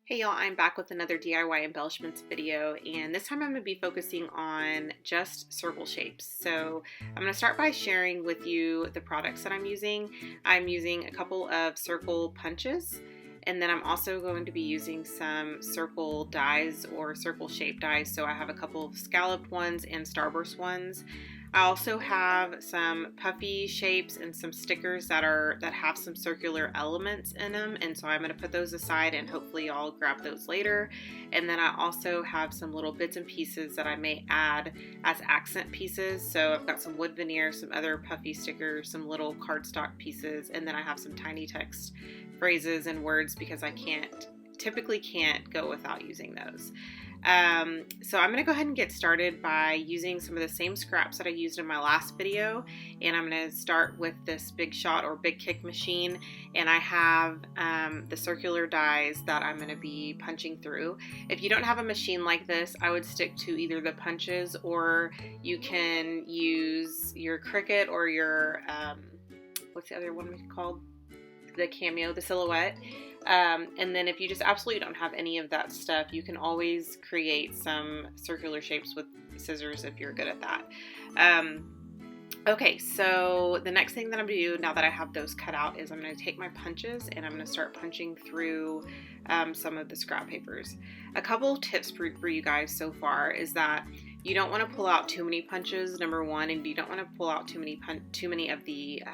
Hey y'all, I'm back with another DIY embellishments video, and this time I'm going to be focusing on just circle shapes. So I'm going to start by sharing with you the products that I'm using. I'm using a couple of circle punches, and then I'm also going to be using some circle dies or circle shape dies. So I have a couple of scalloped ones and starburst ones. I also have some puffy shapes and some stickers that have some circular elements in them, and so I'm going to put those aside and hopefully I'll grab those later. And then I also have some little bits and pieces that I may add as accent pieces. So I've got some wood veneer, some other puffy stickers, some little cardstock pieces, and then I have some tiny text phrases and words because I typically can't go without using those. So I'm going to go ahead and get started by using some of the same scraps that I used in my last video, and I'm going to start with this Big Shot or Big Kick machine, and I have the circular dies that I'm going to be punching through. If you don't have a machine like this, I would stick to either the punches, or you can use your Cricut or your what's the other one called? The Cameo, the Silhouette. And then if you just absolutely don't have any of that stuff, you can always create some circular shapes with scissors if you're good at that. Okay, so the next thing that I'm going to do now that I have those cut out is I'm going to take my punches and I'm going to start punching through some of the scrap papers. A couple of tips for you guys so far is that you don't want to pull out too many punches, number one, and you don't want to pull out too many of the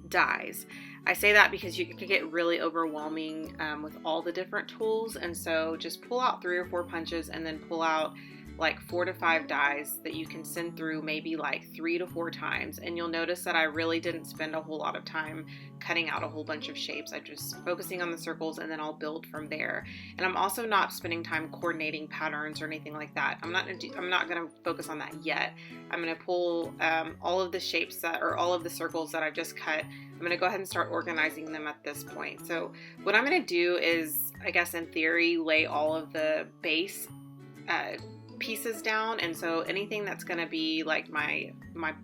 dies. I say that because you can get really overwhelming with all the different tools, and so just pull out 3 or 4 punches and then pull out like 4 to 5 dies that you can send through maybe like 3 to 4 times, and you'll notice that I really didn't spend a whole lot of time cutting out a whole bunch of shapes. I'm just focusing on the circles and then I'll build from there. And I'm also not spending time coordinating patterns or anything like that. I'm not going to focus on that yet. I'm going to pull all of the shapes or all of the circles that I've just cut. I'm going to go ahead and start organizing them at this point. So what I'm going to do is, I guess in theory, lay all of the base pieces down, and so anything that's going to be like my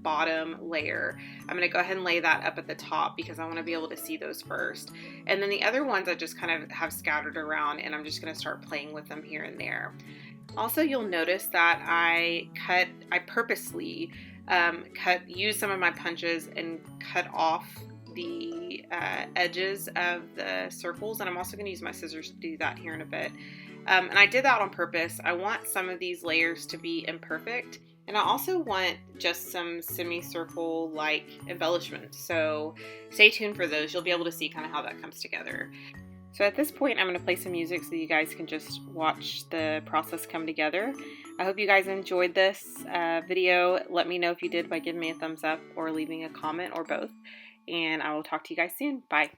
bottom layer, I'm going to go ahead and lay that up at the top because I want to be able to see those first. And then the other ones I just kind of have scattered around, and I'm just going to start playing with them here and there. Also, you'll notice that I purposely use some of my punches and cut off the edges of the circles, and I'm also going to use my scissors to do that here in a bit. And I did that on purpose. I want some of these layers to be imperfect, and I also want just some semicircle like embellishments, so stay tuned for those. You'll be able to see kind of how that comes together. So at this point, I'm going to play some music so you guys can just watch the process come together. I hope you guys enjoyed this video. Let me know if you did by giving me a thumbs up or leaving a comment or both, and I will talk to you guys soon. Bye.